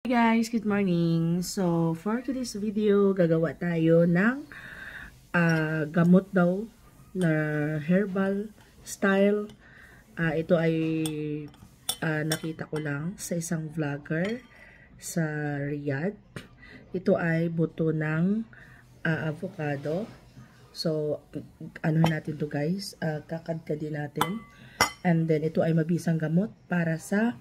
Hey guys, good morning. So, for today's video, gagawa tayo ng gamot daw na herbal style. Ito ay nakita ko lang sa isang vlogger sa Riyadh. Ito ay buto ng avocado. So, ano natin to guys, kakadkadin natin. And then, ito ay mabisang gamot para sa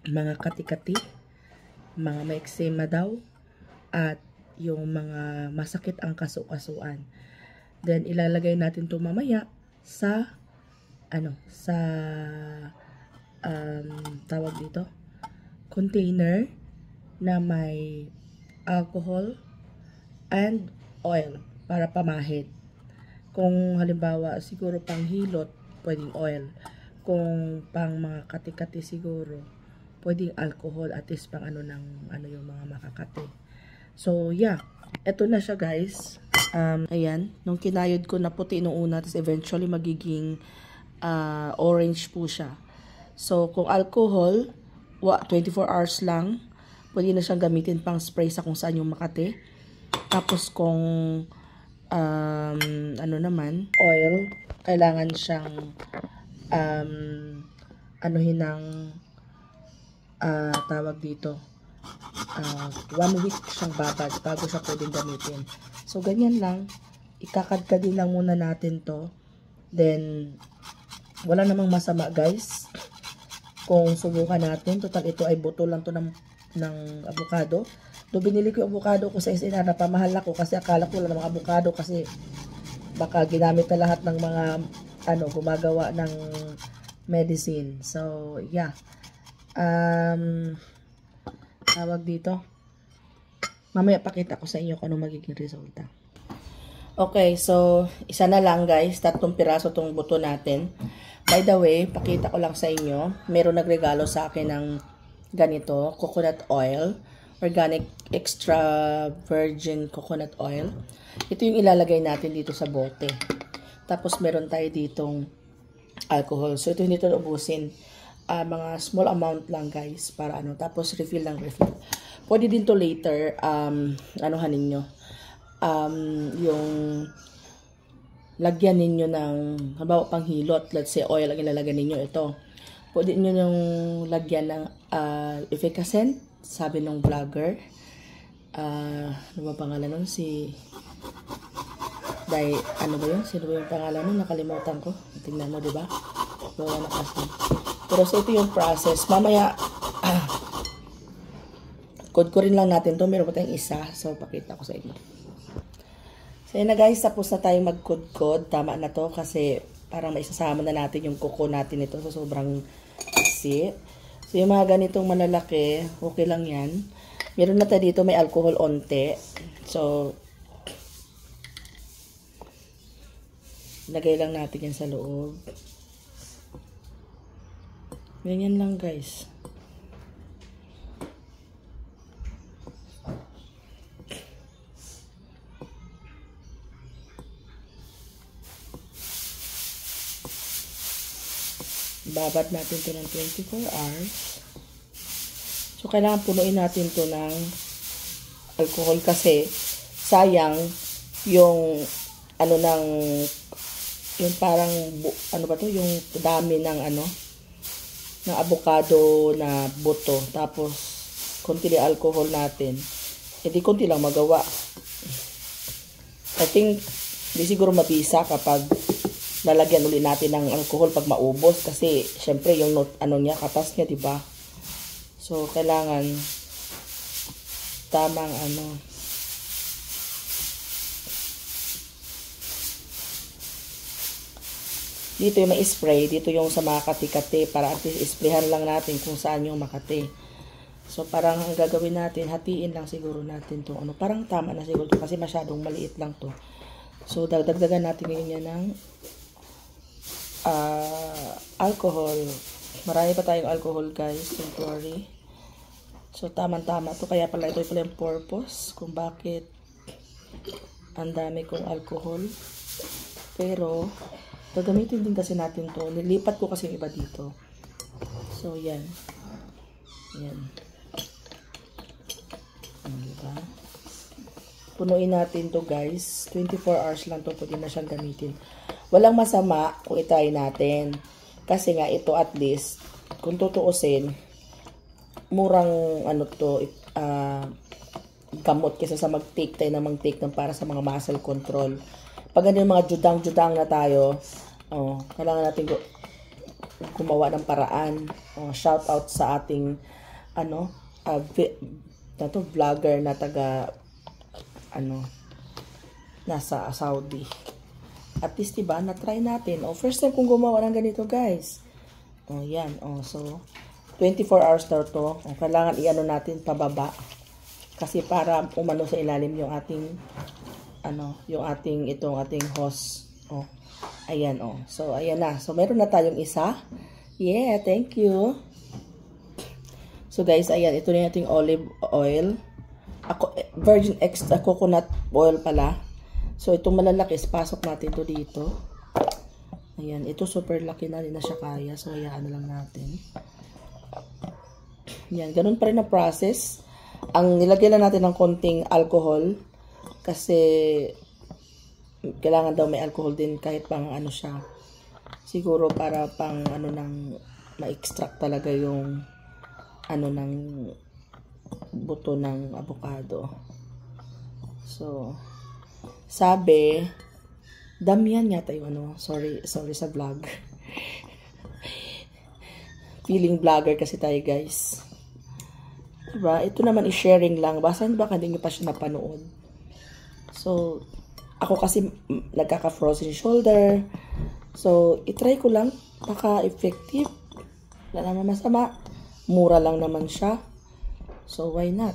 mga kati-kati, mga may eczema daw, at yung mga masakit ang kasu-kasuan. Then, ilalagay natin ito mamaya sa, tawag dito, container na may alcohol and oil para pamahid. Kung halimbawa, siguro pang hilot, pwedeng oil. Kung pang mga kati-kati siguro, pwedeng alcohol at least pang yung mga makakate. So, yeah. Ito na siya, guys. Ayan. Nung kinayod ko na puti nung una, tapos eventually magiging orange po siya. So, kung alcohol, 24 hours lang, pwede na siyang gamitin pang spray sa kung saan yung makate. Tapos, kung naman, oil, kailangan siyang anuhin ng tawag dito 1 week siyang babad bago siya pwedeng gamitin. So ganyan lang, ikakadkadin lang muna natin to, then wala namang masama guys kung subukan natin. Total ito ay buto lang to ng avocado. Do binili ko yung avocado ko sa SNR, na pamahal ako kasi akala ko lang ng mga avocado kasi baka ginamit na lahat ng mga gumagawa ng medicine. So yeah, tawag dito, mamaya pakita ko sa inyo kung ano magiging resulta. Okay, so isa na lang guys, 3 piraso tong buto natin. By the way, pakita ko lang sa inyo, meron nagregalo sa akin ng ganito, coconut oil, organic extra virgin coconut oil. Ito yung ilalagay natin dito sa bote. Tapos meron tayo ditong alcohol. So ito hindi ito ubusin. Mga small amount lang guys para tapos refill lang, refill. Pwede din to later anuhan ninyo, yung lagyan ninyo ng halimbawa pang hilot, let's say oil ang ilalagay ninyo. Ito pwede niyo yung lagyan ng efficacent, sabi ng vlogger. Ano ba pangalan nun? Ano ba yun? Sino ba yung pangalan nun? Nakalimutan ko. Tingnan mo, diba? Bawa na kasi. Pero so ito yung process. Mamaya, kudkurin lang natin to. Meron pa tayong isa. So, pakita ko sa inyo. So, yun na guys. Tapos na tayong magkudkod. Tama na to kasi parang maisasama na natin yung kuko natin ito. So, sobrang kasi. So, yung mga ganitong malalaki, okay lang yan. Meron na tayo dito. May alcohol onte. So, lagay lang natin yan sa loob. Ganyan lang guys. Babad natin ito ng 24 hours. So, kailangan punuin natin ito ng alcohol kasi sayang yung yung parang yung dami ng ng avocado na buto, tapos konti lang alcohol natin, hindi konti lang magawa. I think di siguro mabisa kapag lalagyan ulit natin ng alcohol pag maubos kasi syempre yung niya, katas niya, diba? So kailangan tamang dito yung may spray, dito yung sa mga kati-kati para at least isprayhan lang natin kung saan yung makati. So parang ang gagawin natin, hatiin lang siguro natin to. Parang tama na siguro to kasi masyadong maliit lang to. So dagdagan natin ngayon yan ng alcohol. Marami pa tayong alcohol guys, don't worry. So tama-tama to, kaya pala ito pala yung purpose kung bakit ang dami kong alcohol. Pero gagamitin din kasi natin to. Nilipat ko kasi yung iba dito. So, yan. Yan. Diba? Punuin natin to guys. 24 hours lang to. Pwede na siyang gamitin. Walang masama kung itry natin. Kasi nga ito at least, kung tutuusin, murang ano to, gamot kaysa sa mag-take tayo na mag-take ng para sa mga muscle control. Pag ano yung mga judang-judang na tayo, kailangan natin gumawa ng paraan. Shout out sa ating vlogger na taga nasa Saudi. At least diba, na-try natin. First time kong gumawa ng ganito guys. Yan. So 24 hours daw to. Kailangan i-ano natin pababa. Kasi para umano sa ilalim yung ating itong ating hose. Ayan, So, ayan na. So, meron na tayong isa. Yeah, thank you. So, guys, ayan. Ito na yung ating olive oil. Virgin extra coconut oil pala. So, itong malalaki, pasok natin ito dito. Ayan. Ito super laki na. Hindi na siya kaya. So, hayaan na lang natin. Ayan. Ganun pa rin ang process. Ang nilagyan lang natin ng konting alcohol. Kasi kailangan daw may alcohol din kahit pang ano siya. Siguro para pang ma-extract talaga yung ng buto ng avocado. So, sabi, damihan yata yung sorry sa vlog. Feeling vlogger kasi tayo guys. Diba? Ito naman i-sharing lang. Basta baka hindi nyo pa siya napanood. So, ako kasi nagkaka-frozen shoulder. So, itry ko lang. Baka effective. Wala naman masama. Mura lang naman siya. So, why not?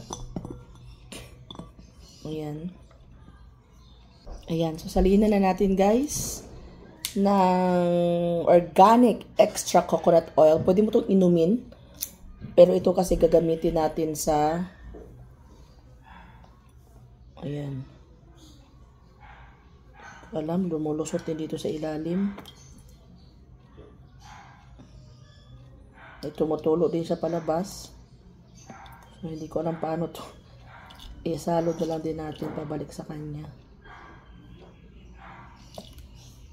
Ayan. Ayan. So, saliin na natin guys ng organic extra coconut oil. Pwede mo itong inumin. Pero ito kasi gagamitin natin sa ayan. Alam, lumulusot din dito sa ilalim. Ito tumutulo din siya palabas. So, hindi ko alam paano to. Isalod na lang din natin pabalik sa kanya.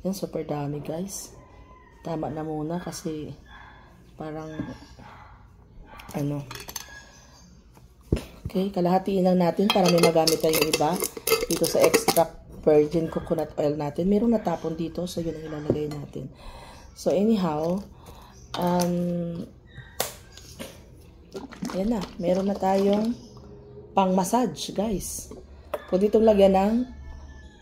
Yan, super dami guys. Tama na muna kasi parang okay, kalahatiin lang natin para may magamit tayong iba dito sa extract virgin coconut oil natin. Merong natapon dito, so yun ang ilalagay natin. So anyhow, ayan na, meron na tayong pang massage guys. Pwede itong lagyan ng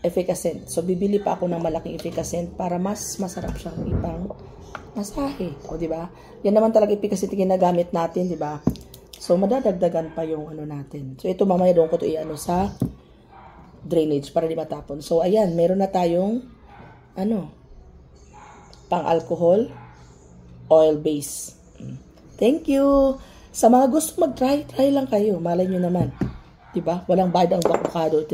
efficacent. So bibili pa ako ng malaking efficacent para mas masarap siyang ipang masahe. O, diba? Yan naman talaga efficacent ginagamit natin, diba? So, madadagdagan pa yung natin. So, ito mamaya doon ko ito sa drainage para di matapon. So, ayan. Meron na tayong pang-alcohol oil base. Thank you! Sa mga gusto mag-try, try lang kayo. Malay nyo naman. Diba? Walang bayad ang avocado.